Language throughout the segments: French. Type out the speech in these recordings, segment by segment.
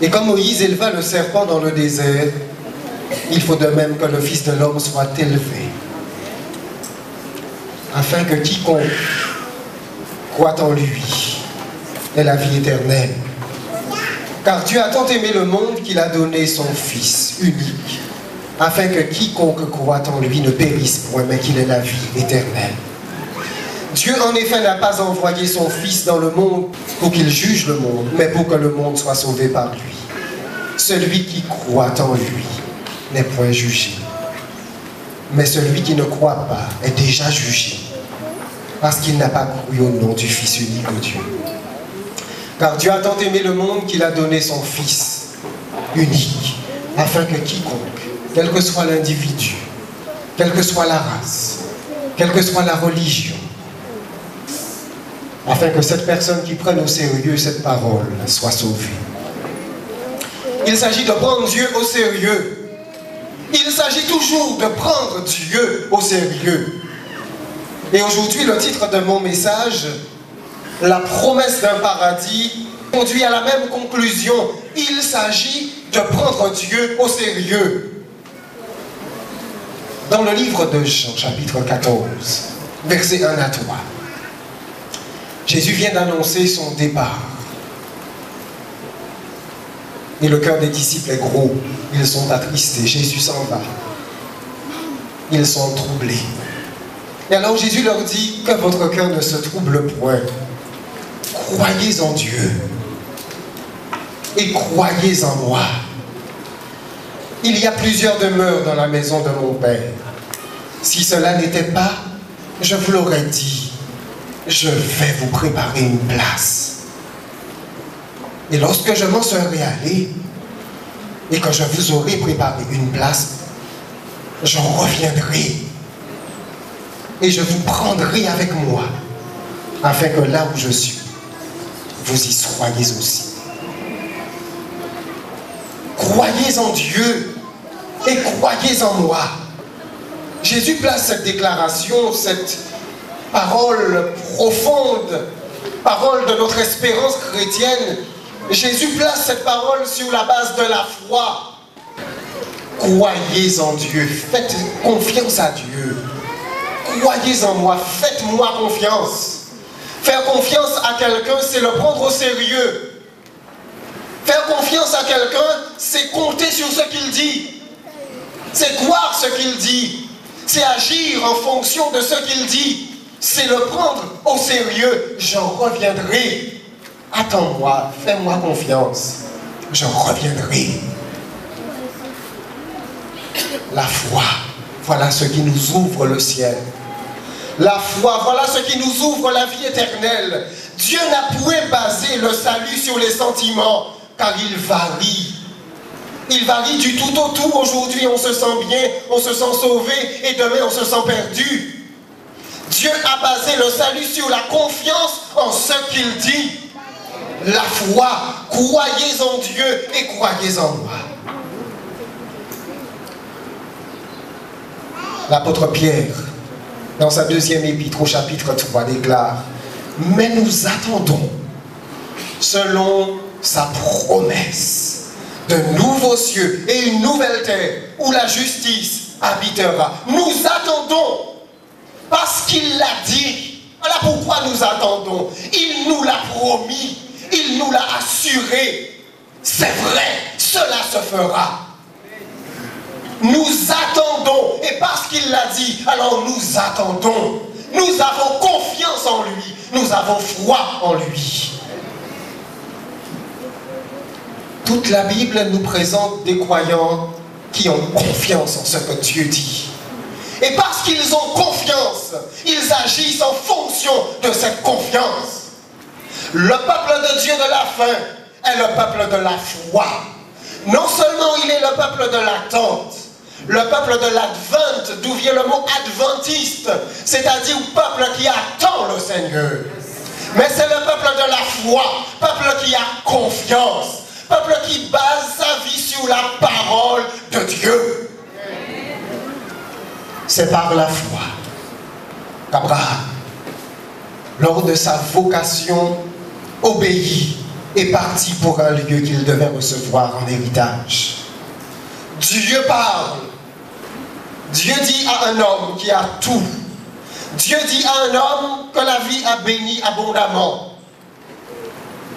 Et comme Moïse éleva le serpent dans le désert, il faut de même que le Fils de l'homme soit élevé, afin que quiconque croit en lui ait la vie éternelle. Car Dieu a tant aimé le monde qu'il a donné son Fils unique, afin que quiconque croit en lui ne périsse point, mais qu'il ait la vie éternelle. Dieu, en effet, n'a pas envoyé son Fils dans le monde pour qu'il juge le monde, mais pour que le monde soit sauvé par lui. Celui qui croit en lui n'est point jugé. Mais celui qui ne croit pas est déjà jugé, parce qu'il n'a pas cru au nom du Fils unique de Dieu. Car Dieu a tant aimé le monde qu'il a donné son Fils unique, afin que quiconque, quel que soit l'individu, quelle que soit la race, quelle que soit la religion, afin que cette personne qui prenne au sérieux cette parole soit sauvée. Il s'agit de prendre Dieu au sérieux. Il s'agit toujours de prendre Dieu au sérieux. Et aujourd'hui, le titre de mon message, la promesse d'un paradis, conduit à la même conclusion. Il s'agit de prendre Dieu au sérieux. Dans le livre de Jean, chapitre 14, versets 1 à 3, Jésus vient d'annoncer son départ. Et le cœur des disciples est gros. Ils sont attristés. Jésus s'en va. Ils sont troublés. Et alors Jésus leur dit que votre cœur ne se trouble point. Croyez en Dieu. Et croyez en moi. Il y a plusieurs demeures dans la maison de mon Père. Si cela n'était pas, je vous l'aurais dit. Je vais vous préparer une place. Et lorsque je m'en serai allé, et que je vous aurai préparé une place, je reviendrai. Et je vous prendrai avec moi, afin que là où je suis, vous y soyez aussi. Croyez en Dieu et croyez en moi. Jésus place cette déclaration, cette parole profonde, parole de notre espérance chrétienne. Jésus place cette parole sur la base de la foi. Croyez en Dieu, faites confiance à Dieu. Croyez en moi, faites-moi confiance. Faire confiance à quelqu'un, c'est le prendre au sérieux. Faire confiance à quelqu'un, c'est compter sur ce qu'il dit. C'est croire ce qu'il dit. C'est agir en fonction de ce qu'il dit. C'est le prendre au sérieux. J'en reviendrai. Attends-moi, fais-moi confiance. Je reviendrai. La foi, voilà ce qui nous ouvre le ciel. La foi, voilà ce qui nous ouvre la vie éternelle. Dieu n'a point basé le salut sur les sentiments, car il varie. Il varie du tout au tout. Aujourd'hui, on se sent bien, on se sent sauvé, et demain, on se sent perdu. Dieu a basé le salut sur la confiance en ce qu'il dit. La foi, croyez en Dieu et croyez en moi. L'apôtre Pierre, dans sa deuxième épître au chapitre 3, déclare: mais nous attendons, selon sa promesse, de nouveaux cieux et une nouvelle terre où la justice habitera. Nous attendons parce qu'il l'a dit. Voilà pourquoi nous attendons. Il nous l'a promis. Il nous l'a assuré. C'est vrai, cela se fera. Nous attendons. Et parce qu'il l'a dit, alors nous attendons. Nous avons confiance en lui. Nous avons foi en lui. Toute la Bible nous présente des croyants qui ont confiance en ce que Dieu dit. Et parce qu'ils ont confiance, ils agissent en fonction de cette confiance. Le peuple de Dieu de la fin est le peuple de la foi. Non seulement il est le peuple de l'attente, le peuple de l'advent, d'où vient le mot adventiste, c'est-à-dire le peuple qui attend le Seigneur. Mais c'est le peuple de la foi, peuple qui a confiance, peuple qui base sa vie sur la parole de Dieu. C'est par la foi qu'Abraham, lors de sa vocation, obéit est parti pour un lieu qu'il devait recevoir en héritage. Dieu parle. Dieu dit à un homme qui a tout. Dieu dit à un homme que la vie a béni abondamment.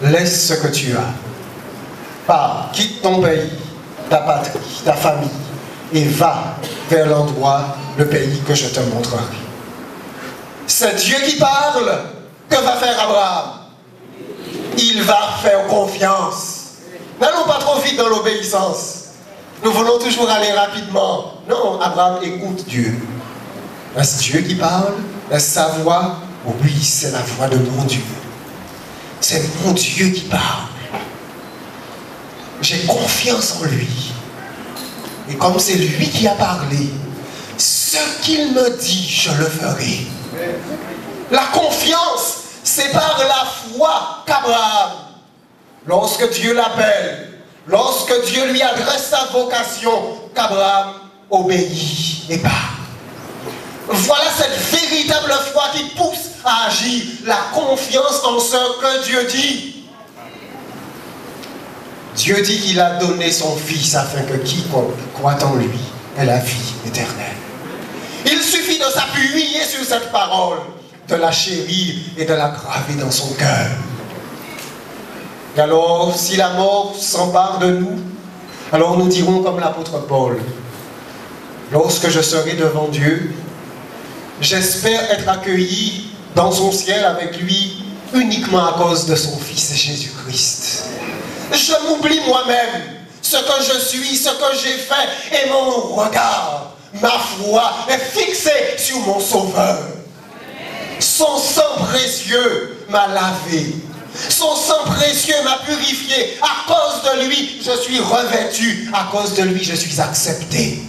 Laisse ce que tu as. Pars, quitte ton pays, ta patrie, ta famille, et va vers l'endroit, le pays que je te montrerai. C'est Dieu qui parle. Que va faire Abraham? Il va faire confiance. N'allons pas trop vite dans l'obéissance. Nous voulons toujours aller rapidement. Non, Abraham écoute Dieu. Est-ce Dieu qui parle? Est-ce sa voix? Oui, c'est la voix de mon Dieu. C'est mon Dieu qui parle. J'ai confiance en lui. Et comme c'est lui qui a parlé, ce qu'il me dit, je le ferai. La confiance, c'est par la foi qu'Abraham, lorsque Dieu l'appelle, lorsque Dieu lui adresse sa vocation, qu'Abraham obéit et part. Voilà cette véritable foi qui pousse à agir, la confiance en ce que Dieu dit. Dieu dit qu'il a donné son Fils afin que quiconque croit en lui ait la vie éternelle. Il suffit de s'appuyer sur cette parole, de la chérir et de la graver dans son cœur. Et alors, si la mort s'empare de nous, alors nous dirons comme l'apôtre Paul, lorsque je serai devant Dieu, j'espère être accueilli dans son ciel avec lui uniquement à cause de son Fils Jésus-Christ. Je m'oublie moi-même, ce que je suis, ce que j'ai fait, et mon regard, ma foi est fixée sur mon Sauveur. Son sang précieux m'a lavé. Son sang précieux m'a purifié. À cause de lui, je suis revêtu. À cause de lui, je suis accepté.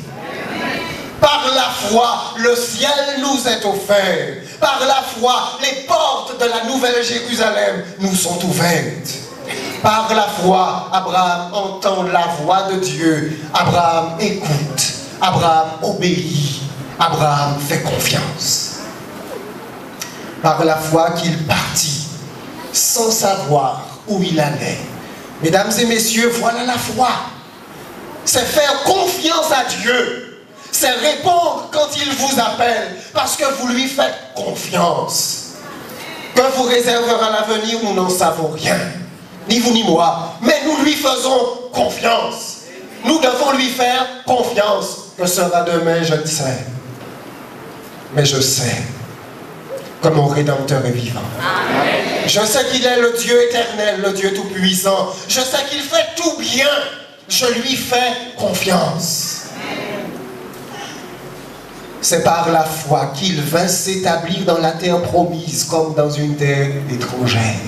Par la foi, le ciel nous est offert. Par la foi, les portes de la Nouvelle Jérusalem nous sont ouvertes. Par la foi, Abraham entend la voix de Dieu. Abraham écoute. Abraham obéit. Abraham fait confiance. Par la foi qu'il partit, sans savoir où il allait. Mesdames et messieurs, voilà la foi. C'est faire confiance à Dieu. C'est répondre quand il vous appelle, parce que vous lui faites confiance. Que vous réservera l'avenir, nous n'en savons rien. Ni vous ni moi, mais nous lui faisons confiance. Nous devons lui faire confiance. Que sera demain, je ne sais. Mais je sais que mon Rédempteur est vivant. Amen. Je sais qu'il est le Dieu éternel, le Dieu tout-puissant. Je sais qu'il fait tout bien. Je lui fais confiance. C'est par la foi qu'il vint s'établir dans la terre promise comme dans une terre étrangère.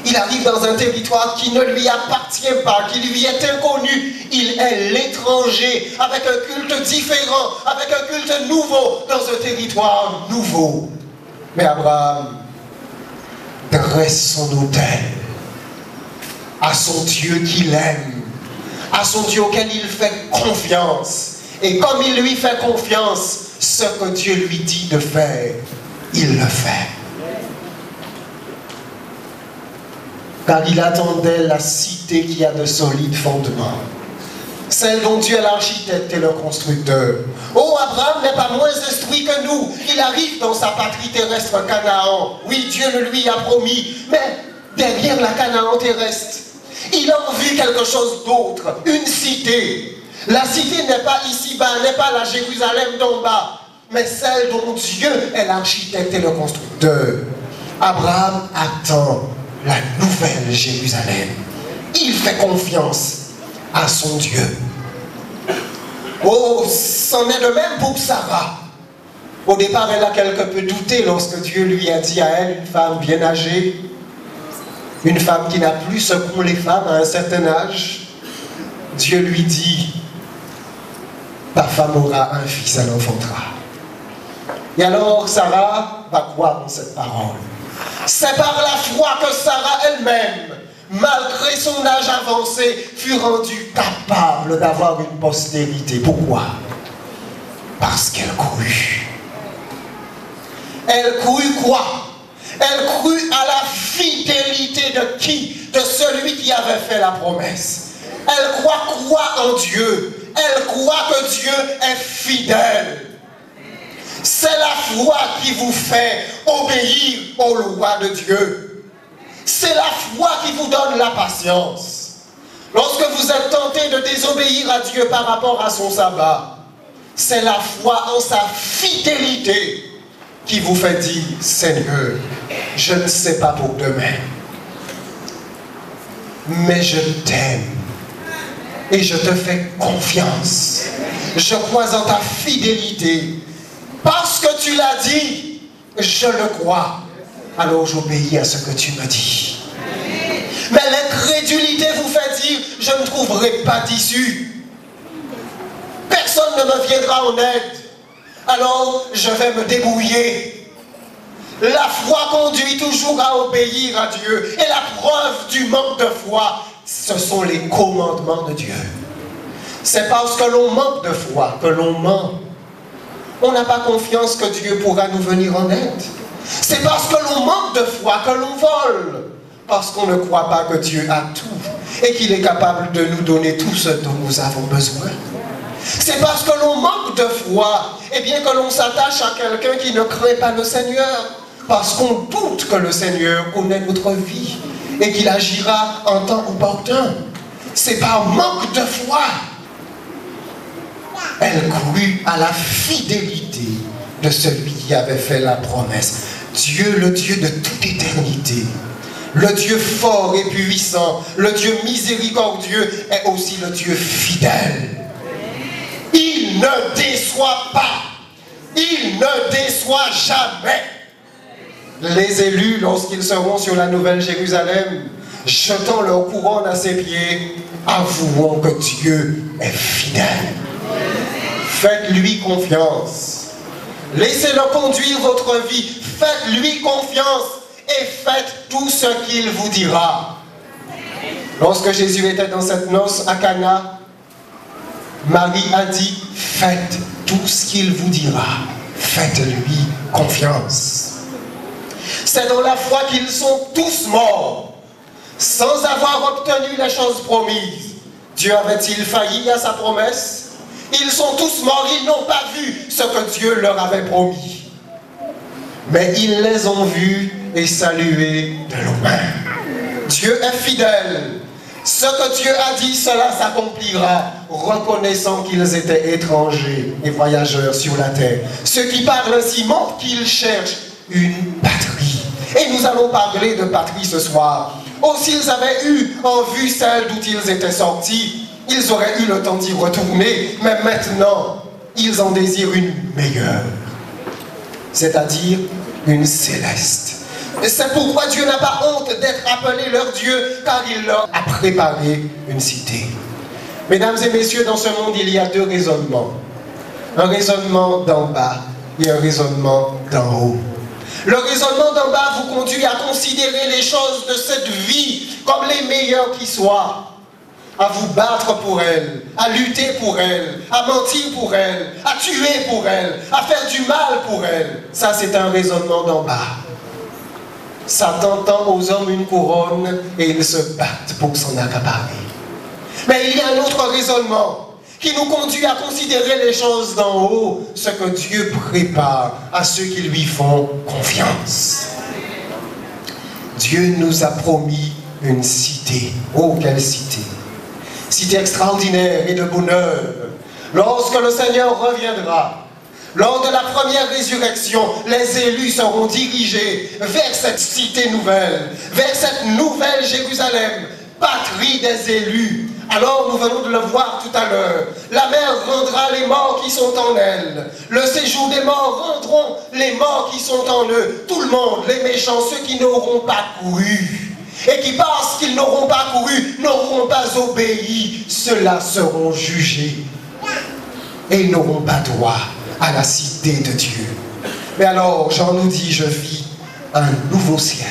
Il arrive dans un territoire qui ne lui appartient pas, qui lui est inconnu. Il est l'étranger, avec un culte différent, avec un culte nouveau, dans un territoire nouveau. Mais Abraham dresse son autel à son Dieu qu'il aime, à son Dieu auquel il fait confiance. Et comme il lui fait confiance, ce que Dieu lui dit de faire, il le fait. Car il attendait la cité qui a de solides fondements, celle dont Dieu est l'architecte et le constructeur. Oh, Abraham n'est pas moins instruit que nous. Il arrive dans sa patrie terrestre Canaan. Oui, Dieu le lui a promis, mais derrière la Canaan terrestre, il a en vue quelque chose d'autre, une cité. La cité n'est pas ici-bas, n'est pas la Jérusalem d'en bas, mais celle dont Dieu est l'architecte et le constructeur. Abraham attend la nouvelle Jérusalem. Il fait confiance à son Dieu. Oh, c'en est de même pour Sarah. Au départ, elle a quelque peu douté lorsque Dieu lui a dit à elle, une femme bien âgée, une femme qui n'a plus ce qu'ont les femmes à un certain âge, Dieu lui dit, ta femme aura un fils, elle enfantera. Et alors Sarah va croire en cette parole. C'est par la foi que Sarah elle-même, malgré son âge avancé, fut rendue capable d'avoir une postérité. Pourquoi? Parce qu'elle courut. Elle courut quoi? Elle crut à la fidélité de qui? De celui qui avait fait la promesse. Elle croit quoi en Dieu? Elle croit que Dieu est fidèle. C'est la foi qui vous fait obéir aux lois de Dieu. C'est la foi qui vous donne la patience. Lorsque vous êtes tenté de désobéir à Dieu par rapport à son sabbat, c'est la foi en sa fidélité qui vous fait dire, Seigneur, je ne sais pas pour demain, mais je t'aime et je te fais confiance. Je crois en ta fidélité. Parce que tu l'as dit, je le crois. Alors j'obéis à ce que tu me dis. Mais l'incrédulité vous fait dire, je ne trouverai pas d'issue. Personne ne me viendra en aide. Alors je vais me débrouiller. La foi conduit toujours à obéir à Dieu. Et la preuve du manque de foi, ce sont les commandements de Dieu. C'est parce que l'on manque de foi que l'on ment. On n'a pas confiance que Dieu pourra nous venir en aide. C'est parce que l'on manque de foi que l'on vole. Parce qu'on ne croit pas que Dieu a tout et qu'il est capable de nous donner tout ce dont nous avons besoin. C'est parce que l'on manque de foi, eh bien que l'on s'attache à quelqu'un qui ne craint pas le Seigneur. Parce qu'on doute que le Seigneur connaît notre vie et qu'il agira en temps opportun. C'est par manque de foi. Elle crut à la fidélité de celui qui avait fait la promesse. Dieu, le Dieu de toute éternité, le Dieu fort et puissant, le Dieu miséricordieux est aussi le Dieu fidèle. Il ne déçoit pas, il ne déçoit jamais. Les élus, lorsqu'ils seront sur la Nouvelle Jérusalem, jetant leur couronne à ses pieds, avouant que Dieu est fidèle. Faites-lui confiance. Laissez-le conduire votre vie. Faites-lui confiance et faites tout ce qu'il vous dira. Lorsque Jésus était dans cette noce à Cana, Marie a dit, faites tout ce qu'il vous dira. Faites-lui confiance. C'est dans la foi qu'ils sont tous morts, sans avoir obtenu les choses promises. Dieu avait-il failli à sa promesse? Ils sont tous morts, ils n'ont pas vu ce que Dieu leur avait promis. Mais ils les ont vus et salués de loin. Dieu est fidèle. Ce que Dieu a dit, cela s'accomplira, reconnaissant qu'ils étaient étrangers et voyageurs sur la terre. Ceux qui parlent ainsi montrent qu'ils cherchent une patrie. Et nous allons parler de patrie ce soir. Oh, s'ils avaient eu en vue celle d'où ils étaient sortis, ils auraient eu le temps d'y retourner, mais maintenant, ils en désirent une meilleure, c'est-à-dire une céleste. Et c'est pourquoi Dieu n'a pas honte d'être appelé leur Dieu, car il leur a préparé une cité. Mesdames et messieurs, dans ce monde, il y a deux raisonnements. Un raisonnement d'en bas et un raisonnement d'en haut. Le raisonnement d'en bas vous conduit à considérer les choses de cette vie comme les meilleures qui soient. À vous battre pour elle, à lutter pour elle, à mentir pour elle, à tuer pour elle, à faire du mal pour elle. Ça, c'est un raisonnement d'en bas. Satan tend aux hommes une couronne et ils se battent pour s'en accaparer. Mais il y a un autre raisonnement qui nous conduit à considérer les choses d'en haut, ce que Dieu prépare à ceux qui lui font confiance. Dieu nous a promis une cité. Oh, quelle cité! Cité extraordinaire et de bonheur. Lorsque le Seigneur reviendra, lors de la première résurrection, les élus seront dirigés vers cette cité nouvelle, vers cette nouvelle Jérusalem, patrie des élus. Alors nous venons de le voir tout à l'heure. La mer rendra les morts qui sont en elle. Le séjour des morts rendront les morts qui sont en eux. Tout le monde, les méchants, ceux qui n'auront pas couru. Et qui, parce qu'ils n'auront pas couru, n'auront pas obéi, ceux-là seront jugés. Et ils n'auront pas droit à la cité de Dieu. Mais alors, Jean nous dit, je vis un nouveau ciel.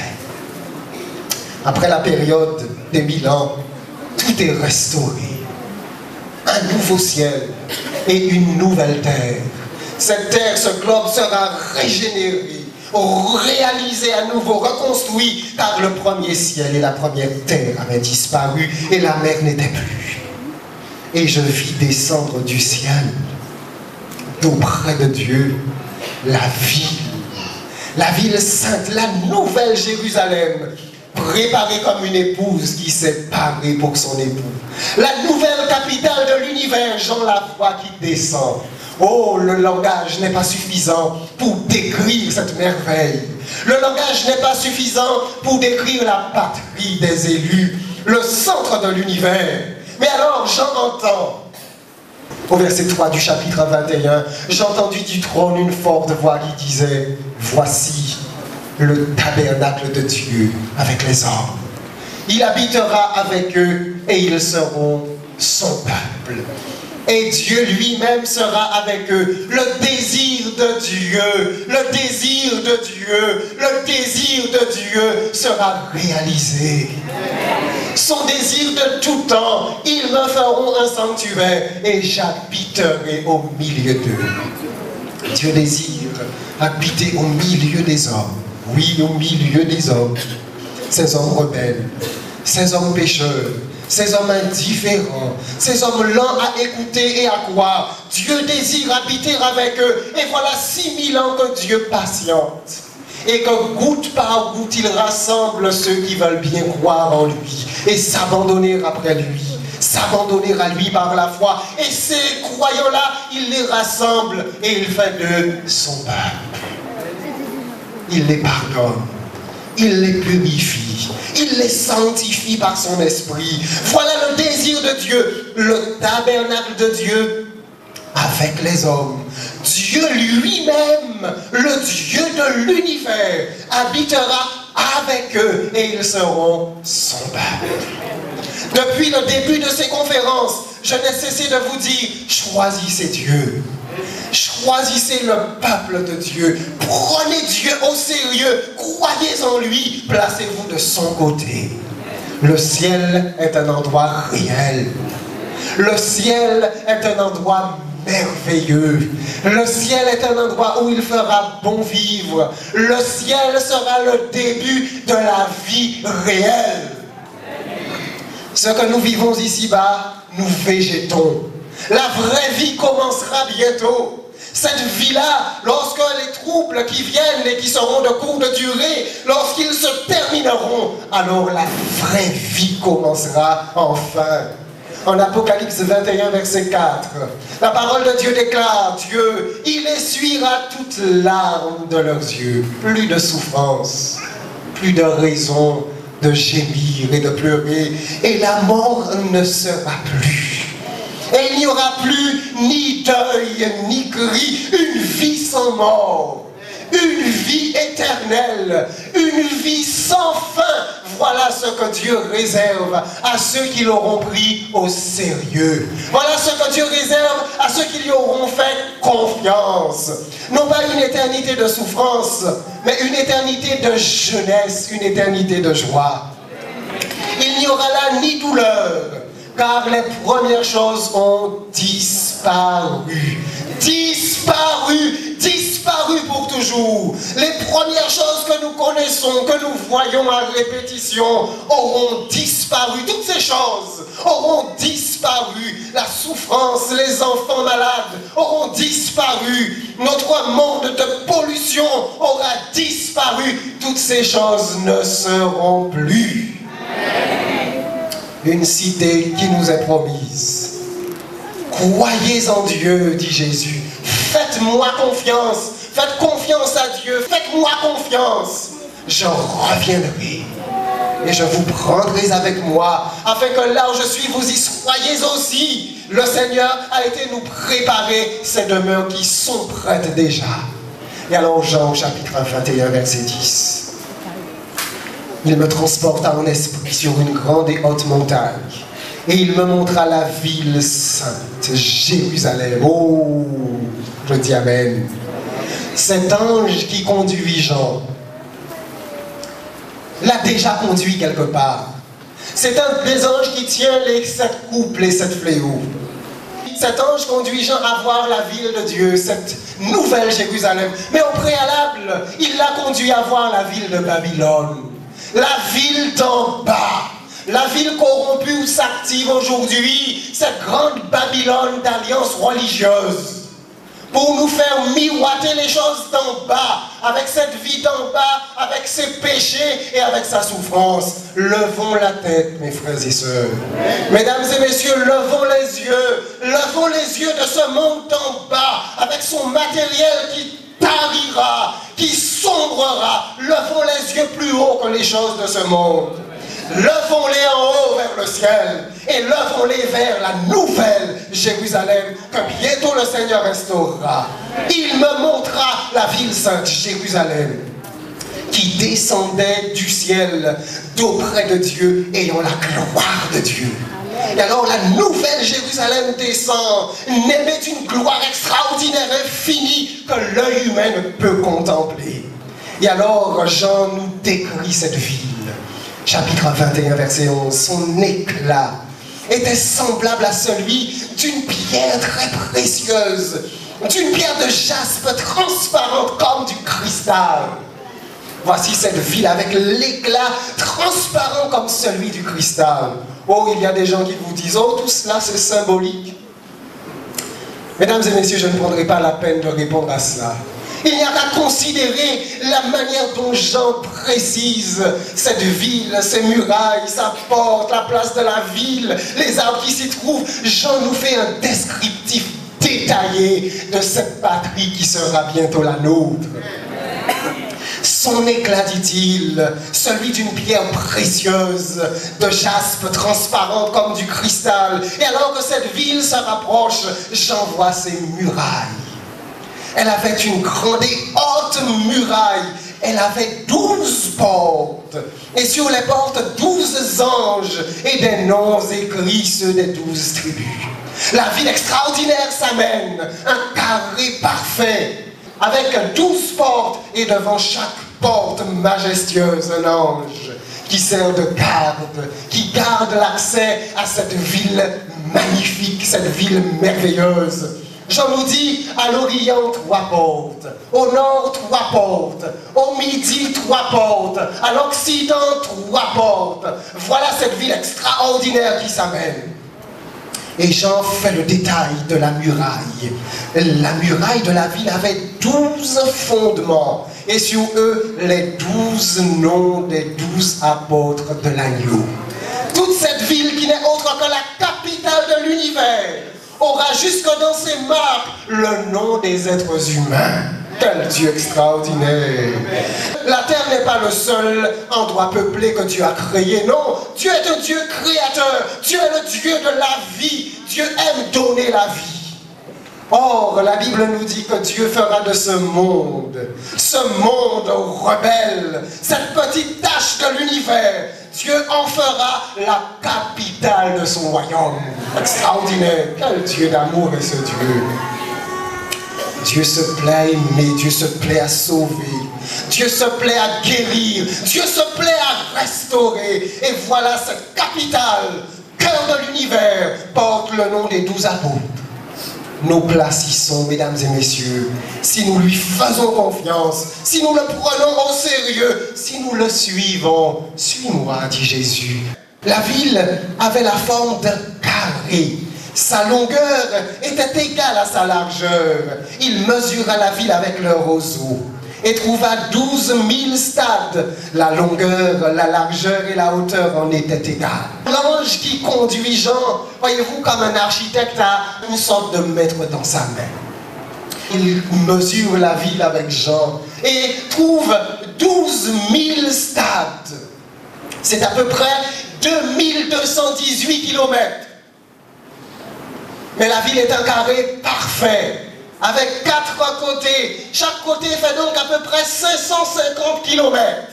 Après la période des 1000 ans, tout est restauré. Un nouveau ciel et une nouvelle terre. Cette terre, ce globe sera régénéré. réalisé à nouveau, reconstruit, car le premier ciel et la première terre avaient disparu et la mer n'était plus. Et je vis descendre du ciel, d'auprès de Dieu, la ville sainte, la nouvelle Jérusalem, préparée comme une épouse qui s'est parée pour son époux. La nouvelle capitale de l'univers, Jean Lafroy qui descend. Oh, le langage n'est pas suffisant pour décrire cette merveille. Le langage n'est pas suffisant pour décrire la patrie des élus, le centre de l'univers. Mais alors, j'entends, au verset 3 du chapitre 21, j'ai entendu du trône une forte voix qui disait, « Voici le tabernacle de Dieu avec les hommes. Il habitera avec eux et ils seront son peuple. Et Dieu lui-même sera avec eux. Le désir de Dieu, le désir de Dieu, le désir de Dieu sera réalisé. Son désir de tout temps, ils me feront un sanctuaire et j'habiterai au milieu d'eux. Dieu désire habiter au milieu des hommes. Oui, au milieu des hommes. Ces hommes rebelles, ces hommes pécheurs, ces hommes indifférents, ces hommes lents à écouter et à croire. Dieu désire habiter avec eux. Et voilà 6000 ans que Dieu patiente. Et que goutte par goutte, il rassemble ceux qui veulent bien croire en lui et s'abandonner après lui, s'abandonner à lui par la foi. Et ces croyants-là, il les rassemble et il fait d'eux son peuple. Il les pardonne, il les purifie, il les sanctifie par son esprit. Voilà le désir de Dieu, le tabernacle de Dieu avec les hommes. Dieu lui-même, le Dieu de l'univers, habitera avec eux et ils seront son peuple. Depuis le début de ces conférences, je n'ai cessé de vous dire, choisissez Dieu. Choisissez le peuple de Dieu. Prenez Dieu au sérieux. Croyez en lui. Placez-vous de son côté. Le ciel est un endroit réel. Le ciel est un endroit merveilleux. Le ciel est un endroit où il fera bon vivre. Le ciel sera le début de la vie réelle. Ce que nous vivons ici-bas, nous végétons. La vraie vie commencera bientôt. Cette vie-là, lorsque les troubles qui viennent et qui seront de courte durée, lorsqu'ils se termineront, alors la vraie vie commencera enfin. En Apocalypse 21, verset 4, la parole de Dieu déclare, Dieu, il essuiera toutes larmes de leurs yeux. Plus de souffrance, plus de raison de gémir et de pleurer, et la mort ne sera plus. Et il n'y aura plus ni deuil, ni cri, une vie sans mort, une vie éternelle, une vie sans fin. Voilà ce que Dieu réserve à ceux qui l'auront pris au sérieux. Voilà ce que Dieu réserve à ceux qui lui auront fait confiance. Non pas une éternité de souffrance, mais une éternité de jeunesse, une éternité de joie. Il n'y aura là ni douleur, car les premières choses ont disparu. Disparu, disparu pour toujours. Les premières choses que nous connaissons, que nous voyons à répétition, auront disparu. Toutes ces choses auront disparu. La souffrance, les enfants malades auront disparu. Notre monde de pollution aura disparu. Toutes ces choses ne seront plus. Une cité qui nous est promise. Croyez en Dieu, dit Jésus. Faites-moi confiance. Faites confiance à Dieu. Faites-moi confiance. Je reviendrai. Et je vous prendrai avec moi, afin que là où je suis, vous y soyez aussi. Le Seigneur a été nous préparer ces demeures qui sont prêtes déjà. Et alors Jean, chapitre 21, verset 10. Il me transporta en esprit sur une grande et haute montagne. Et il me montra la ville sainte, Jérusalem. Oh, je dis Amen. Cet ange qui conduit Jean l'a déjà conduit quelque part. C'est un des anges qui tient les 7 couples et 7 fléaux. cet ange conduit Jean à voir la ville de Dieu, cette nouvelle Jérusalem. Mais au préalable, il l'a conduit à voir la ville de Babylone, la ville d'en bas, la ville corrompue où s'active aujourd'hui cette grande Babylone d'alliance religieuse, pour nous faire miroiter les choses d'en bas, avec cette vie d'en bas, avec ses péchés et avec sa souffrance. Levons la tête, mes frères et sœurs. Mesdames et messieurs, levons les yeux de ce monde d'en bas, avec son matériel qui tarira, qui sombrera. Levons les yeux plus haut que les choses de ce monde. Levons-les en haut vers le ciel et levons-les vers la nouvelle Jérusalem que bientôt le Seigneur restaurera. Il me montra la ville sainte Jérusalem qui descendait du ciel d'auprès de Dieu ayant la gloire de Dieu. Et alors la nouvelle Jérusalem descend, n'émet une gloire extraordinaire, infinie, que l'œil humain ne peut contempler. Et alors Jean nous décrit cette ville. Chapitre 21, verset 11, son éclat était semblable à celui d'une pierre très précieuse, d'une pierre de jaspe transparente comme du cristal. Voici cette ville avec l'éclat transparent comme celui du cristal. Oh, il y a des gens qui vous disent, oh, tout cela c'est symbolique. Mesdames et messieurs, je ne prendrai pas la peine de répondre à cela. Il n'y a qu'à considérer la manière dont Jean précise cette ville, ses murailles, sa porte, la place de la ville, les arbres qui s'y trouvent. Jean nous fait un descriptif détaillé de cette patrie qui sera bientôt la nôtre. Son éclat, dit-il, celui d'une pierre précieuse, de jaspe transparente comme du cristal. Et alors que cette ville se rapproche, Jean voit ses murailles. Elle avait une grande et haute muraille. Elle avait 12 portes. Et sur les portes, 12 anges et des noms écrits, ceux des 12 tribus. La ville extraordinaire s'amène, un carré parfait, avec 12 portes et devant chaque porte majestueuse, un ange qui sert de garde, qui garde l'accès à cette ville magnifique, cette ville merveilleuse. Jean nous dit, à l'Orient, 3 portes, au Nord, 3 portes, au Midi, 3 portes, à l'Occident, 3 portes. Voilà cette ville extraordinaire qui s'amène. Et Jean fait le détail de la muraille. La muraille de la ville avait 12 fondements, et sur eux, les 12 noms des 12 apôtres de l'agneau. Toute cette ville qui n'est autre que la capitale de l'univers aura jusque dans ses marques le nom des êtres humains. Quel Dieu extraordinaire! La terre n'est pas le seul endroit peuplé que Dieu a créé. Non, Dieu est un Dieu créateur. Dieu est le Dieu de la vie. Dieu aime donner la vie. Or, la Bible nous dit que Dieu fera de ce monde rebelle, cette petite tache de l'univers, Dieu en fera la capitale de son royaume. Extraordinaire. Quel Dieu d'amour est ce Dieu. Dieu se plaît à aimer, Dieu se plaît à sauver, Dieu se plaît à guérir, Dieu se plaît à restaurer. Et voilà cette capitale, cœur de l'univers, porte le nom des 12 apôtres. Nos places y sont, mesdames et messieurs, si nous lui faisons confiance, si nous le prenons au sérieux, si nous le suivons. Suis-moi, dit Jésus. La ville avait la forme d'un carré. Sa longueur était égale à sa largeur. Il mesura la ville avec le roseau et trouva 12 000 stades. La longueur, la largeur et la hauteur en étaient égales. L'ange qui conduit Jean, voyez-vous, comme un architecte a une sorte de maître dans sa main. Il mesure la ville avec Jean et trouve 12 000 stades. C'est à peu près 2218 kilomètres. Mais la ville est un carré parfait, avec 4 côtés. Chaque côté fait donc à peu près 550 kilomètres.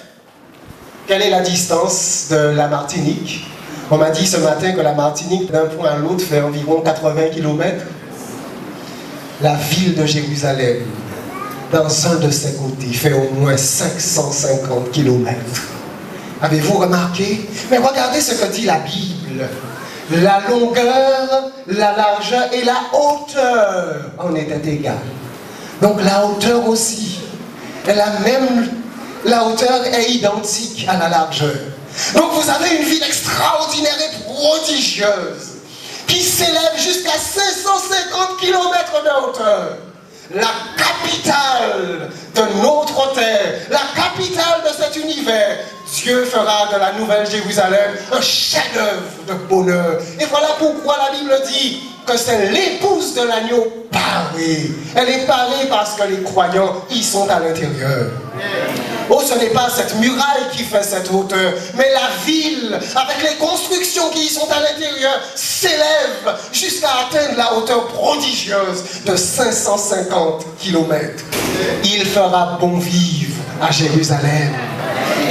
Quelle est la distance de la Martinique? On m'a dit ce matin que la Martinique, d'un point à l'autre, fait environ 80 kilomètres. La ville de Jérusalem, dans un de ses côtés, fait au moins 550 kilomètres. Avez-vous remarqué? Mais regardez ce que dit la Bible. La longueur, la largeur et la hauteur en étaient égales. Donc la hauteur aussi, la hauteur est identique à la largeur. Donc vous avez une ville extraordinaire et prodigieuse qui s'élève jusqu'à 550 km de hauteur. La capitale de notre terre, la capitale de cet univers. Dieu fera de la Nouvelle Jérusalem un chef-d'œuvre de bonheur. Et voilà pourquoi la Bible dit que c'est l'épouse de l'agneau parée. Elle est parée parce que les croyants y sont à l'intérieur. Oh, ce n'est pas cette muraille qui fait cette hauteur, mais la ville, avec les constructions qui y sont à l'intérieur, s'élève jusqu'à atteindre la hauteur prodigieuse de 550 km. Il fera bon vivre à Jérusalem.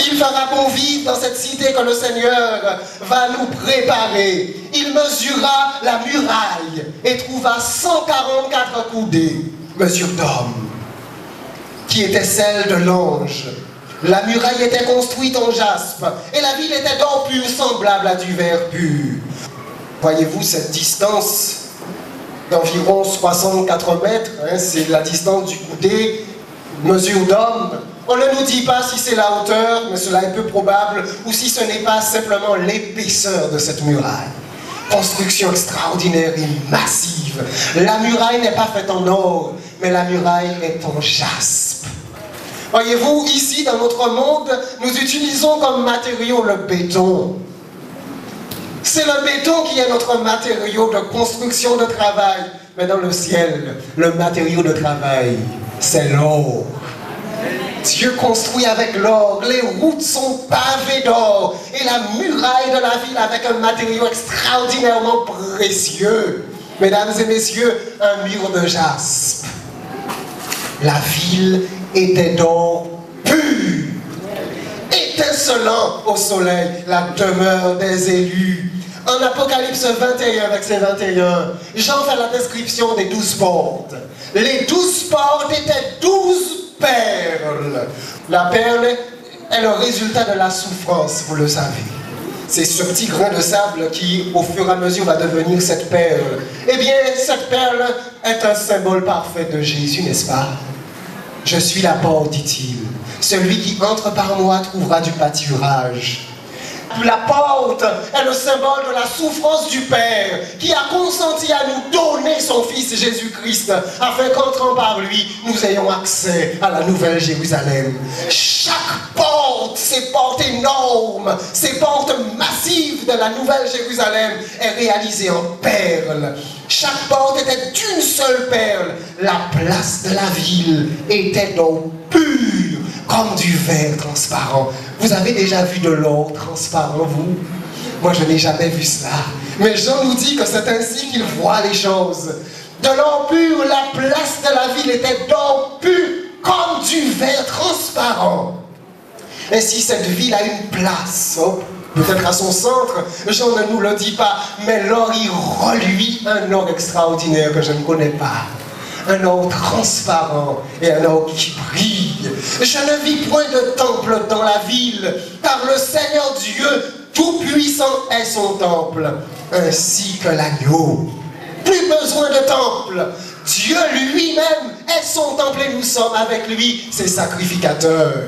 Il fera bon vivre dans cette cité que le Seigneur va nous préparer. Il mesura la muraille et trouva 144 coudées, mesure d'homme, qui était celle de l'ange. La muraille était construite en jaspe et la ville était d'or pur semblable à du verre pur. Voyez-vous cette distance d'environ 64 mètres, c'est la distance du coudé, mesure d'homme. On ne nous dit pas si c'est la hauteur, mais cela est peu probable, ou si ce n'est pas simplement l'épaisseur de cette muraille. Construction extraordinaire et massive. La muraille n'est pas faite en or, mais la muraille est en jaspe. Voyez-vous, ici, dans notre monde, nous utilisons comme matériau le béton. C'est le béton qui est notre matériau de construction, de travail. Mais dans le ciel, le matériau de travail, c'est l'or. Dieu construit avec l'or, les routes sont pavées d'or, et la muraille de la ville avec un matériau extraordinairement précieux. Mesdames et messieurs, un mur de jaspe. La ville était d'or pur, étincelant au soleil, la demeure des élus. En Apocalypse 21, verset 21, Jean fait la description des 12 portes. Les 12 portes étaient 12 perles. La perle est le résultat de la souffrance, vous le savez. C'est ce petit grain de sable qui, au fur et à mesure, va devenir cette perle. Eh bien, cette perle est un symbole parfait de Jésus, n'est-ce pas? Je suis la porte, dit-il. Celui qui entre par moi trouvera du pâturage. La porte est le symbole de la souffrance du Père qui a consenti à nous donner son Fils Jésus-Christ afin qu'entrant par lui, nous ayons accès à la Nouvelle Jérusalem. Chaque porte, ces portes énormes, ces portes massives de la Nouvelle Jérusalem est réalisée en perles. Chaque porte était d'une seule perle. La place de la ville était d'eau pure, comme du verre transparent. Vous avez déjà vu de l'or transparent, vous? Moi, je n'ai jamais vu cela. Mais Jean nous dit que c'est ainsi qu'il voit les choses. De l'or pur, la place de la ville était d'or pur, comme du verre transparent. Ainsi, cette ville a une place, peut-être à son centre, Jean ne nous le dit pas, mais l'or y reluit, un or extraordinaire que je ne connais pas. Un or transparent et un or qui brille. Je ne vis point de temple dans la ville, car le Seigneur Dieu Tout-Puissant est son temple, ainsi que l'agneau. Plus besoin de temple. Dieu lui-même est son temple et nous sommes avec lui, ses sacrificateurs.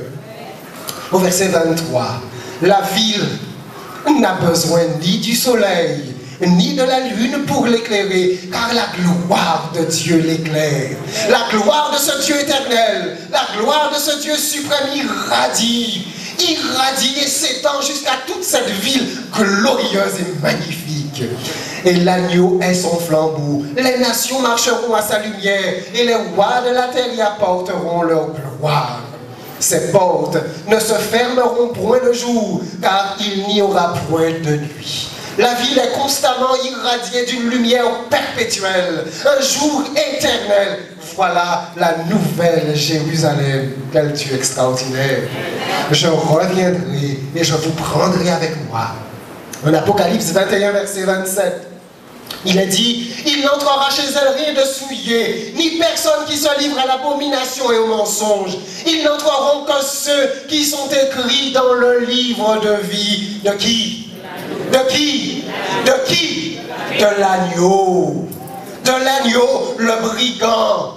Au verset 23, la ville n'a besoin ni du soleil, ni de la lune pour l'éclairer, car la gloire de Dieu l'éclaire. La gloire de ce Dieu éternel, la gloire de ce Dieu suprême irradie et s'étend jusqu'à toute cette ville glorieuse et magnifique. Et l'agneau est son flambeau. Les nations marcheront à sa lumière, et les rois de la terre y apporteront leur gloire. Ces portes ne se fermeront point le jour, car il n'y aura point de nuit. La ville est constamment irradiée d'une lumière perpétuelle, un jour éternel. Voilà la nouvelle Jérusalem. Quel Dieu extraordinaire. Je reviendrai et je vous prendrai avec moi. En Apocalypse 21, verset 27. Il est dit, il n'entrera chez elle rien de souillé, ni personne qui se livre à l'abomination et au mensonge. Ils n'entreront que ceux qui sont écrits dans le livre de vie. De qui? De qui? De qui? De l'agneau. De l'agneau, le brigand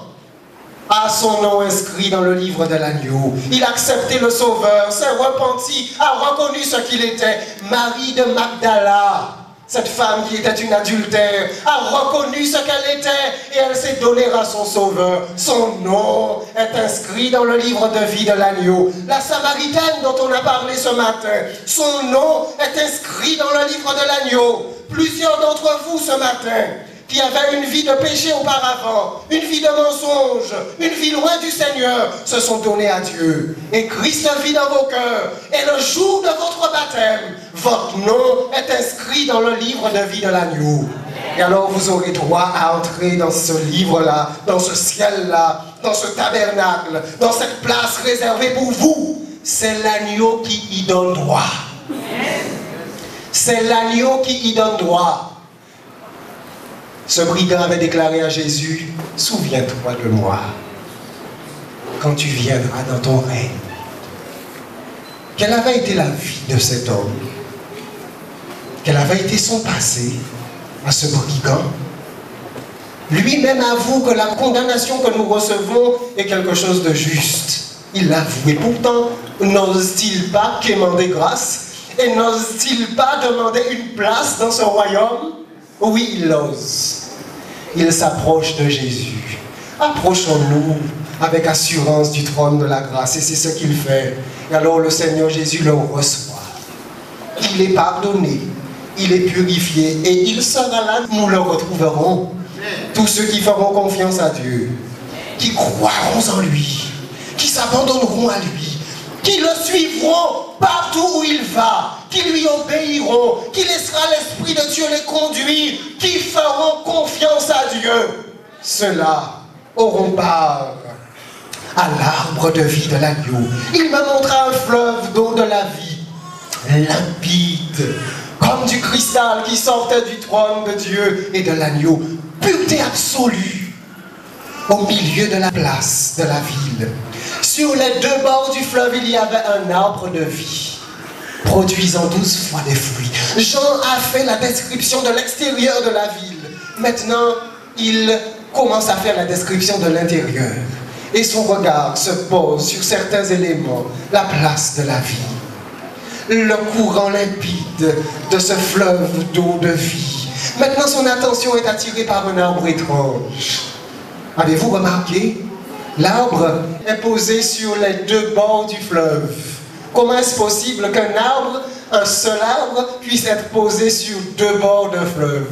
a son nom inscrit dans le livre de l'agneau. Il a accepté le Sauveur, s'est repenti, a reconnu ce qu'il était. Marie de Magdala, cette femme qui était une adultère, a reconnu ce qu'elle était et elle s'est donnée à son Sauveur. Son nom est inscrit dans le livre de vie de l'agneau. La Samaritaine dont on a parlé ce matin, son nom est inscrit dans le livre de l'agneau. Plusieurs d'entre vous ce matin, qui avaient une vie de péché auparavant, une vie de mensonge, une vie loin du Seigneur, se sont donnés à Dieu. Et Christ vit dans vos cœurs. Et le jour de votre baptême, votre nom est inscrit dans le livre de vie de l'agneau. Et alors vous aurez droit à entrer dans ce livre-là, dans ce ciel-là, dans ce tabernacle, dans cette place réservée pour vous. C'est l'agneau qui y donne droit. C'est l'agneau qui y donne droit. Ce brigand avait déclaré à Jésus, « Souviens-toi de moi quand tu viendras dans ton règne. » Quelle avait été la vie de cet homme? Quel avait été son passé à ce brigand? Lui-même avoue que la condamnation que nous recevons est quelque chose de juste. Il l'avoue. Et pourtant, n'ose-t-il pas quémander grâce? Et n'ose-t-il pas demander une place dans ce royaume? Oui, il l'ose. Il s'approche de Jésus. Approchons-nous avec assurance du trône de la grâce. Et c'est ce qu'il fait. Et alors le Seigneur Jésus le reçoit. Il est pardonné. Il est purifié. Et il sera là. Nous le retrouverons. Tous ceux qui feront confiance à Dieu. Qui croiront en lui. Qui s'abandonneront à lui. Qui le suivront partout où il va, qui lui obéiront, qui laissera l'Esprit de Dieu les conduire, qui feront confiance à Dieu. Ceux-là auront part à l'arbre de vie de l'agneau. Il me montra un fleuve d'eau de la vie, limpide, comme du cristal qui sortait du trône de Dieu et de l'agneau. Pureté absolue, au milieu de la place de la ville. Sur les deux bords du fleuve, il y avait un arbre de vie, produisant 12 fois des fruits. Jean a fait la description de l'extérieur de la ville. Maintenant, il commence à faire la description de l'intérieur. Et son regard se pose sur certains éléments, la place de la vie, le courant limpide de ce fleuve d'eau de vie. Maintenant, son attention est attirée par un arbre étrange. Avez-vous remarqué? L'arbre est posé sur les deux bords du fleuve. Comment est-ce possible qu'un arbre, un seul arbre, puisse être posé sur deux bords d'un fleuve?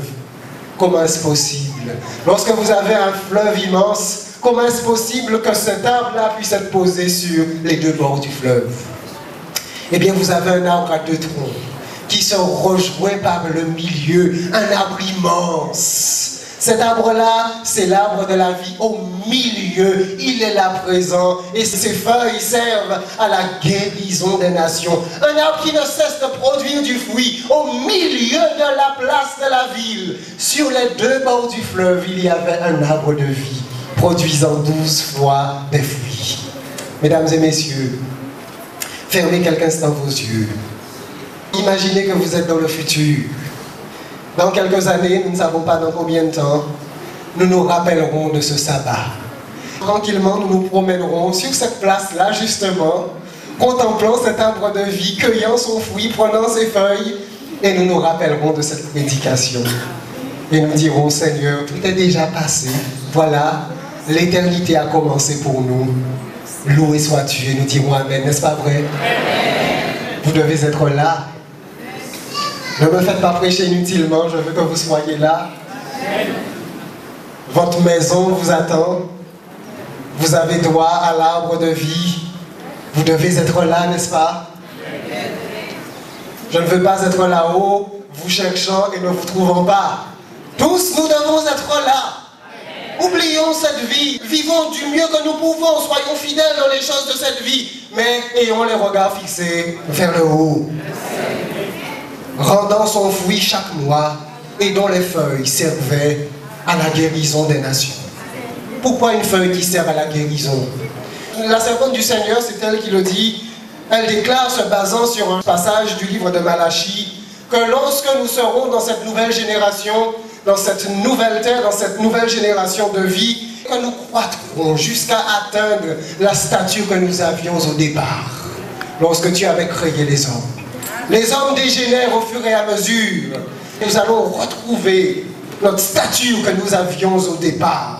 Comment est-ce possible? Lorsque vous avez un fleuve immense, comment est-ce possible que cet arbre-là puisse être posé sur les deux bords du fleuve? Eh bien, vous avez un arbre à deux troncs qui se rejoint par le milieu, un arbre immense. Cet arbre-là, c'est l'arbre de la vie. Au milieu, il est là présent. Et ses feuilles servent à la guérison des nations. Un arbre qui ne cesse de produire du fruit. Au milieu de la place de la ville, sur les deux bords du fleuve, il y avait un arbre de vie, produisant 12 fois des fruits. Mesdames et messieurs, fermez quelques instants vos yeux. Imaginez que vous êtes dans le futur. Dans quelques années, nous ne savons pas dans combien de temps, nous nous rappellerons de ce sabbat. Tranquillement, nous nous promènerons sur cette place-là, justement, contemplant cet arbre de vie, cueillant son fruit, prenant ses feuilles, et nous nous rappellerons de cette prédication. Et nous dirons, Seigneur, tout est déjà passé. Voilà, l'éternité a commencé pour nous. Loué sois-tu, et nous dirons Amen, n'est-ce pas vrai? Vous devez être là. Ne me faites pas prêcher inutilement, je veux que vous soyez là. Votre maison vous attend. Vous avez droit à l'arbre de vie. Vous devez être là, n'est-ce pas? Je ne veux pas être là-haut, vous cherchant et ne vous trouvant pas. Tous, nous devons être là. Oublions cette vie. Vivons du mieux que nous pouvons. Soyons fidèles dans les choses de cette vie. Mais ayons les regards fixés vers le haut. Rendant son fruit chaque mois et dont les feuilles servaient à la guérison des nations. Pourquoi une feuille qui sert à la guérison? La servante du Seigneur, c'est elle qui le dit. Elle déclare, se basant sur un passage du livre de Malachie, que lorsque nous serons dans cette nouvelle génération, dans cette nouvelle terre, dans cette nouvelle génération de vie, que nous croîtrons jusqu'à atteindre la stature que nous avions au départ, lorsque tu avais créé les hommes. Les hommes dégénèrent au fur et à mesure. Nous allons retrouver notre stature que nous avions au départ.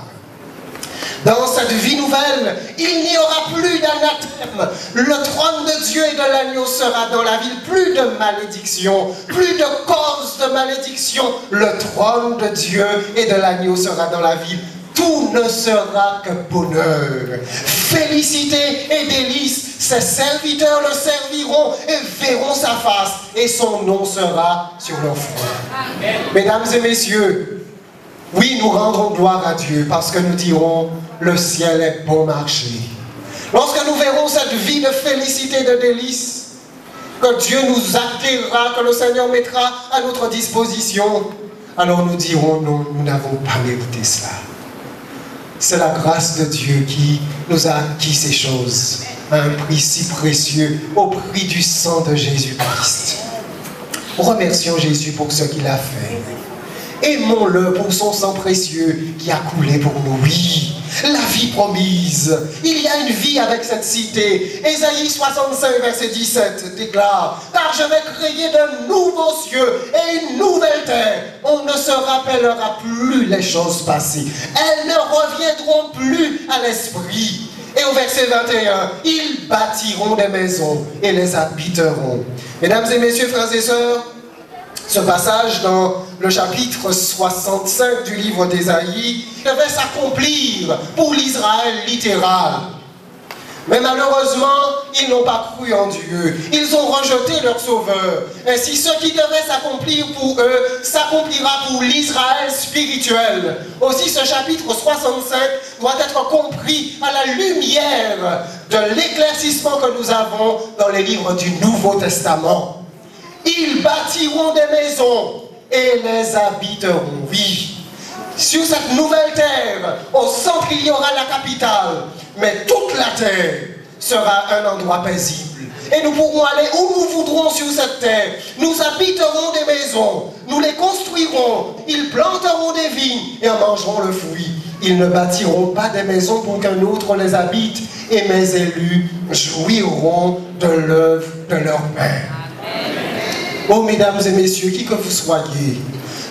Dans cette vie nouvelle, il n'y aura plus d'anathème. Le trône de Dieu et de l'agneau sera dans la ville. Plus de malédiction, plus de cause de malédiction. Le trône de Dieu et de l'agneau sera dans la ville. Tout ne sera que bonheur. Félicité et délices. Ses serviteurs le serviront et verront sa face. Et son nom sera sur leur front. Mesdames et messieurs, oui, nous rendrons gloire à Dieu parce que nous dirons le ciel est bon marché. Lorsque nous verrons cette vie de félicité, de délices, que Dieu nous accueillera, que le Seigneur mettra à notre disposition, alors nous dirons non, nous n'avons pas mérité cela. C'est la grâce de Dieu qui nous a acquis ces choses à un prix si précieux, au prix du sang de Jésus-Christ. Remercions Jésus pour ce qu'il a fait. Aimons-le pour son sang précieux qui a coulé pour nous. Oui, la vie promise. Il y a une vie avec cette cité. Ésaïe 65, verset 17 déclare: car je vais créer de nouveaux cieux et une nouvelle terre. On ne se rappellera plus les choses passées. Elles ne reviendront plus à l'esprit. Et au verset 21, ils bâtiront des maisons et les habiteront. Mesdames et messieurs, frères et sœurs, ce passage dans le chapitre 65 du livre d'Ésaïe devait s'accomplir pour l'Israël littéral. Mais malheureusement, ils n'ont pas cru en Dieu. Ils ont rejeté leur sauveur. Ainsi, ce qui devait s'accomplir pour eux s'accomplira pour l'Israël spirituel. Aussi, ce chapitre 65 doit être compris à la lumière de l'éclaircissement que nous avons dans les livres du Nouveau Testament. Ils bâtiront des maisons et les habiteront. Oui, sur cette nouvelle terre, au centre il y aura la capitale, mais toute la terre sera un endroit paisible. Et nous pourrons aller où nous voudrons sur cette terre. Nous habiterons des maisons, nous les construirons, ils planteront des vignes et en mangeront le fruit. Ils ne bâtiront pas des maisons pour qu'un autre les habite, et mes élus jouiront de l'œuvre de leurs mains. Oh, mesdames et messieurs, qui que vous soyez,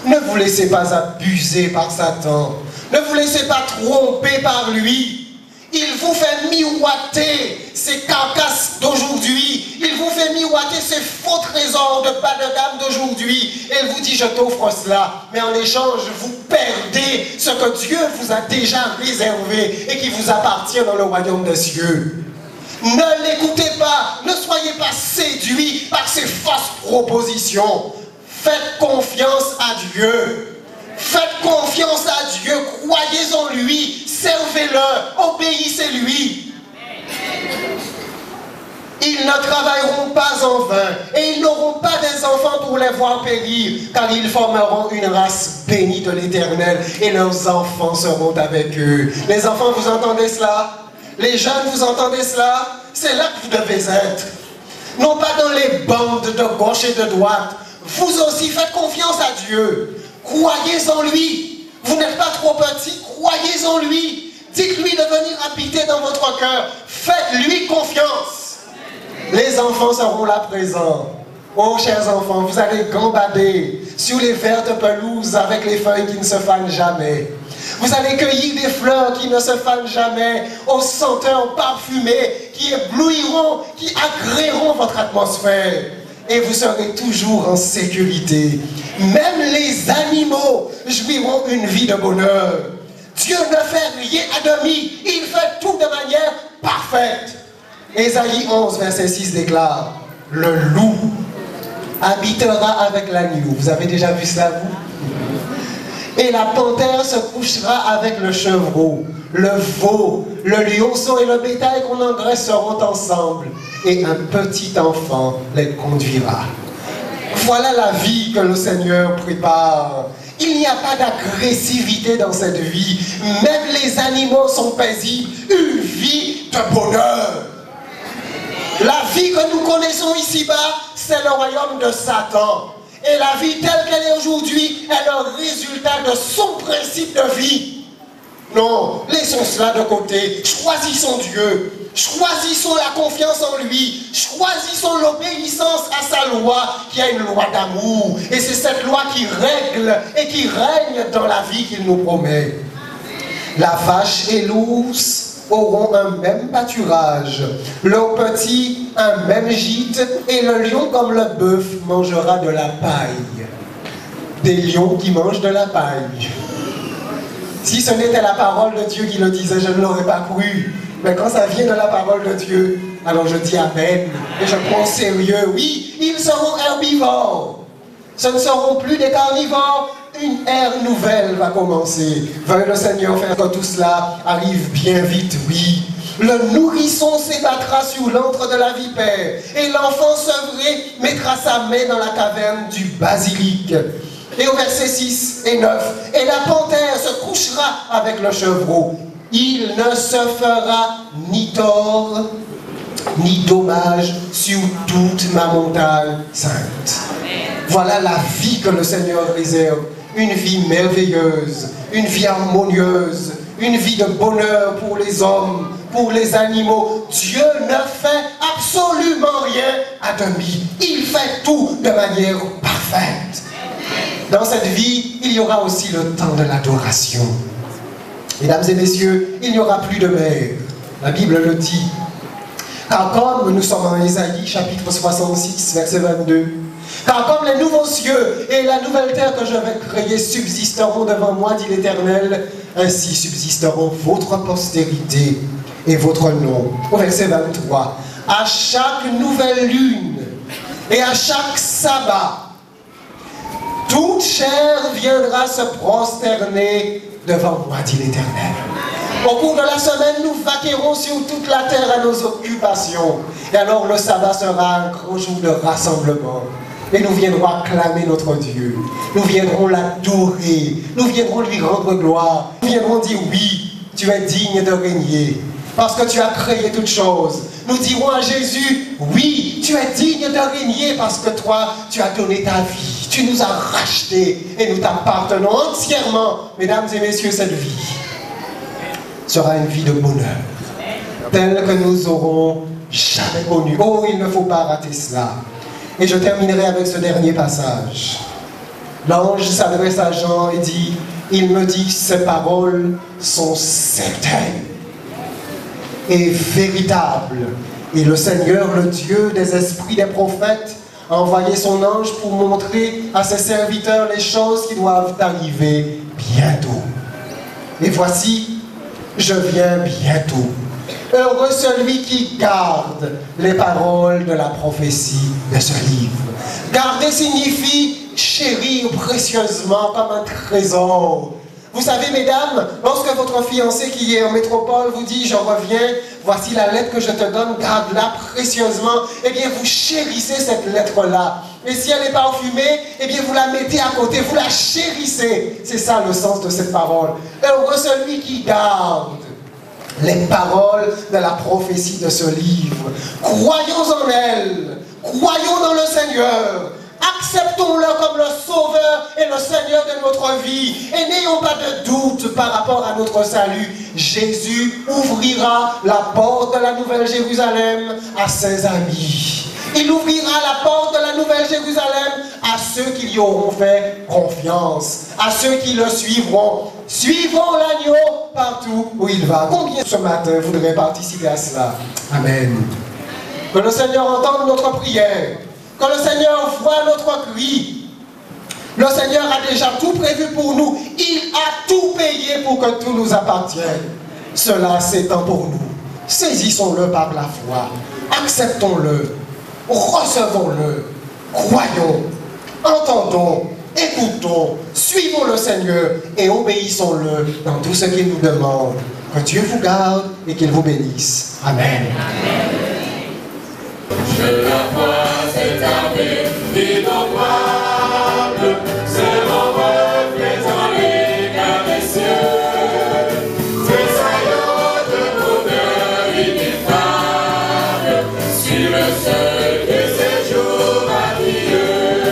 ne vous laissez pas abuser par Satan. Ne vous laissez pas tromper par lui. Il vous fait miroiter ces carcasses d'aujourd'hui. Il vous fait miroiter ces faux trésors de bas de gamme d'aujourd'hui. Et il vous dit, je t'offre cela. Mais en échange, vous perdez ce que Dieu vous a déjà réservé et qui vous appartient dans le royaume des cieux. Ne l'écoutez pas, ne soyez pas séduits par ces fausses propositions. Faites confiance à Dieu. Faites confiance à Dieu, croyez en lui, servez-le, obéissez-lui. Ils ne travailleront pas en vain et ils n'auront pas des enfants pour les voir périr, car ils formeront une race bénie de l'Éternel et leurs enfants seront avec eux. Les enfants, vous entendez cela? Les jeunes, vous entendez cela? C'est là que vous devez être. Non pas dans les bandes de gauche et de droite. Vous aussi faites confiance à Dieu. Croyez en lui. Vous n'êtes pas trop petit. Croyez en lui. Dites-lui de venir habiter dans votre cœur. Faites-lui confiance. Les enfants seront là présents. Oh, chers enfants, vous allez gambader sur les vertes pelouses avec les feuilles qui ne se fanent jamais. Vous allez cueillir des fleurs qui ne se fanent jamais, aux senteurs parfumées qui éblouiront, qui agréeront votre atmosphère. Et vous serez toujours en sécurité. Même les animaux jouiront une vie de bonheur. Dieu ne fait rien à demi, il fait tout de manière parfaite. Ésaïe 11, verset 6 déclare: le loup habitera avec l'agneau. Vous avez déjà vu cela, vous? Et la panthère se couchera avec le chevreau. Le veau, le lionceau et le bétail qu'on engraisse seront ensemble. Et un petit enfant les conduira. Voilà la vie que le Seigneur prépare. Il n'y a pas d'agressivité dans cette vie. Même les animaux sont paisibles. Une vie de bonheur. La vie que nous connaissons ici-bas, c'est le royaume de Satan. Et la vie telle qu'elle est aujourd'hui est le résultat de son principe de vie. Non, laissons cela de côté. Choisissons Dieu. Choisissons la confiance en lui. Choisissons l'obéissance à sa loi, qui est une loi d'amour. Et c'est cette loi qui règle et qui règne dans la vie qu'il nous promet. La vache et l'ours auront un même pâturage, leurs petits un même gîte, et le lion comme le bœuf mangera de la paille. Des lions qui mangent de la paille. Si ce n'était la parole de Dieu qui le disait, je ne l'aurais pas cru. Mais quand ça vient de la parole de Dieu, alors je dis Amen. Et je prends au sérieux. Oui, ils seront herbivores. Ce ne seront plus des carnivores. Une ère nouvelle va commencer. Veuille le Seigneur faire que tout cela arrive bien vite, oui. Le nourrisson s'ébattra sur l'antre de la vipère. Et l'enfant sevré mettra sa main dans la caverne du basilic. Et au verset 6 et 9, et la panthère se couchera avec le chevreau. Il ne se fera ni tort, ni dommage sur toute ma montagne sainte. Voilà la vie que le Seigneur réserve. Une vie merveilleuse, une vie harmonieuse, une vie de bonheur pour les hommes, pour les animaux. Dieu ne fait absolument rien à demi. Il fait tout de manière parfaite. Dans cette vie, il y aura aussi le temps de l'adoration. Mesdames et messieurs, il n'y aura plus de mer. La Bible le dit. Car comme nous sommes en Ésaïe, chapitre 66, verset 22, car comme les nouveaux cieux et la nouvelle terre que je vais créer subsisteront devant moi, dit l'Éternel, ainsi subsisteront votre postérité et votre nom. Au verset 23, à chaque nouvelle lune et à chaque sabbat, toute chair viendra se prosterner devant moi, dit l'Éternel. Au cours de la semaine, nous vaquerons sur toute la terre à nos occupations. Et alors le sabbat sera un grand jour de rassemblement. Et nous viendrons acclamer notre Dieu. Nous viendrons l'adorer. Nous viendrons lui rendre gloire. Nous viendrons dire oui, tu es digne de régner. Parce que tu as créé toutes choses. Nous dirons à Jésus, oui, tu es digne de régner parce que toi, tu as donné ta vie. Tu nous as rachetés et nous t'appartenons entièrement. Mesdames et messieurs, cette vie sera une vie de bonheur, telle que nous aurons jamais connue. Oh, il ne faut pas rater cela. Et je terminerai avec ce dernier passage. L'ange s'adresse à Jean et dit, il me dit, ces paroles sont certaines et véritables. Et le Seigneur, le Dieu des esprits des prophètes, a envoyé son ange pour montrer à ses serviteurs les choses qui doivent arriver bientôt. Et voici, je viens bientôt. Heureux celui qui garde les paroles de la prophétie de ce livre. Garder signifie chérir précieusement comme un trésor. Vous savez, mesdames, lorsque votre fiancé qui est en métropole vous dit « Je reviens, voici la lettre que je te donne, garde-la précieusement », eh bien, vous chérissez cette lettre-là. Et si elle est parfumée, eh bien, vous la mettez à côté, vous la chérissez. C'est ça le sens de cette parole. Heureux celui qui garde les paroles de la prophétie de ce livre. Croyons en elle, croyons dans le Seigneur. Acceptons-le comme le Sauveur et le Seigneur de notre vie. Et n'ayons pas de doute par rapport à notre salut. Jésus ouvrira la porte de la Nouvelle Jérusalem à ses amis. Il ouvrira la porte de la Nouvelle Jérusalem à ceux qui lui auront fait confiance, à ceux qui le suivront. Suivons l'agneau partout où il va. Combien ce matin voudraient participer à cela? Amen. Que le Seigneur entende notre prière. Que le Seigneur voit notre cri. Le Seigneur a déjà tout prévu pour nous. Il a tout payé pour que tout nous appartienne. Cela s'étend pour nous. Saisissons-le par la foi. Acceptons-le. Recevons-le. Croyons. Entendons. Écoutons. Suivons le Seigneur et obéissons-le dans tout ce qu'il nous demande. Que Dieu vous garde et qu'il vous bénisse. Amen. Amen. Je la vois, cette armée innombrable, c'est mon reflet dans les caressieux, tressaillant de bonheur ineffable, sur le seuil de ces jours adieux.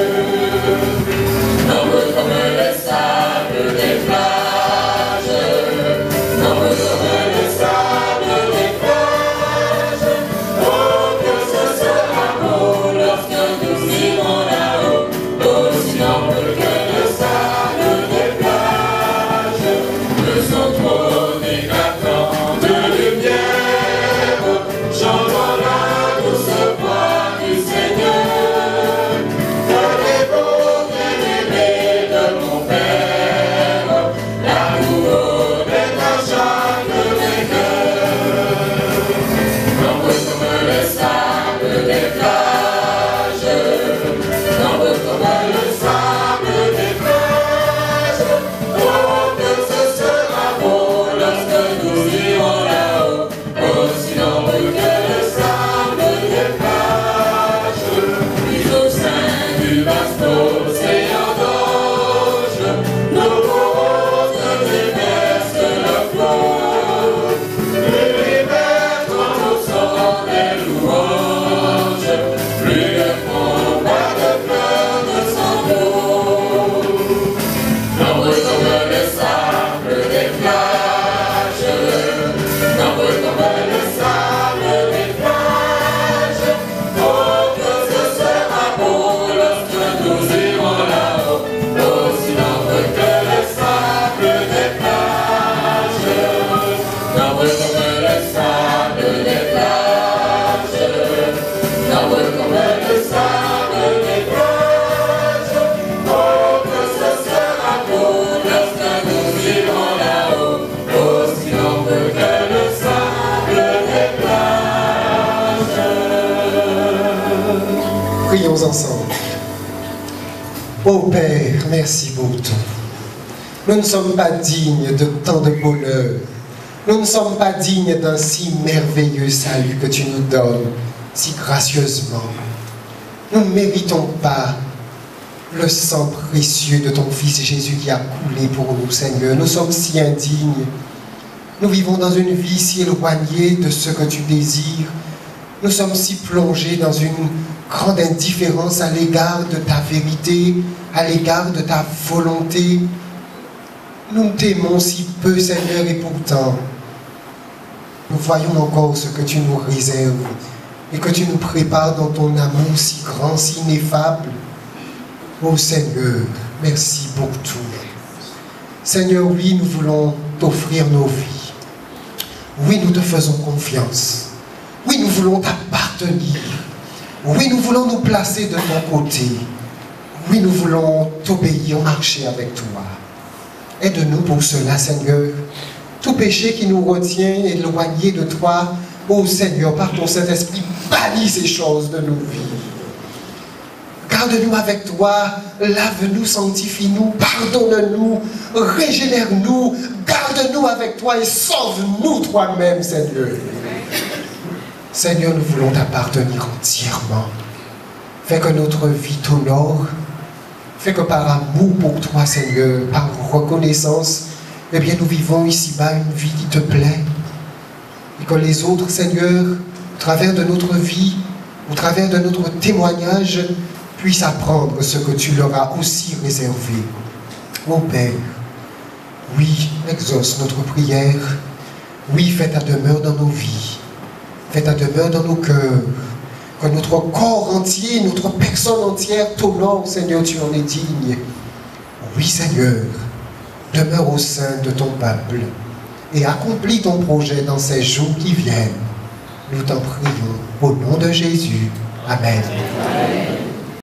ensemble. Ô Père, merci pour tout. Nous ne sommes pas dignes de tant de bonheur. Nous ne sommes pas dignes d'un si merveilleux salut que tu nous donnes si gracieusement. Nous ne méritons pas le sang précieux de ton Fils Jésus qui a coulé pour nous, Seigneur. Nous sommes si indignes. Nous vivons dans une vie si éloignée de ce que tu désires. Nous sommes si plongés dans une grande indifférence à l'égard de ta vérité, à l'égard de ta volonté. Nous t'aimons si peu, Seigneur, et pourtant, nous voyons encore ce que tu nous réserves et que tu nous prépares dans ton amour si grand, si ineffable. Ô Seigneur, merci pour tout. Seigneur, oui, nous voulons t'offrir nos vies. Oui, nous te faisons confiance. Oui, nous voulons t'appartenir. Oui, nous voulons nous placer de ton côté. Oui, nous voulons t'obéir, marcher avec toi. Aide-nous pour cela, Seigneur. Tout péché qui nous retient éloigné de toi, ô Seigneur, par ton Saint-Esprit, bannis ces choses de nos vies. Garde-nous avec toi, lave-nous, sanctifie-nous, pardonne-nous, régénère-nous, garde-nous avec toi et sauve-nous toi-même, Seigneur. Seigneur, nous voulons t'appartenir entièrement. Fais que notre vie t'honore. Fais que par amour pour toi, Seigneur, par reconnaissance, eh bien, nous vivons ici-bas une vie qui te plaît. Et que les autres, Seigneur, au travers de notre vie, au travers de notre témoignage, puissent apprendre ce que tu leur as aussi réservé. Mon Père, oui, exauce notre prière. Oui, fais ta demeure dans nos vies. Fais ta demeure dans nos cœurs. Que notre corps entier, notre personne entière t'honore, Seigneur, tu en es digne. Oui, Seigneur, demeure au sein de ton peuple et accomplis ton projet dans ces jours qui viennent. Nous t'en prions au nom de Jésus. Amen. Amen.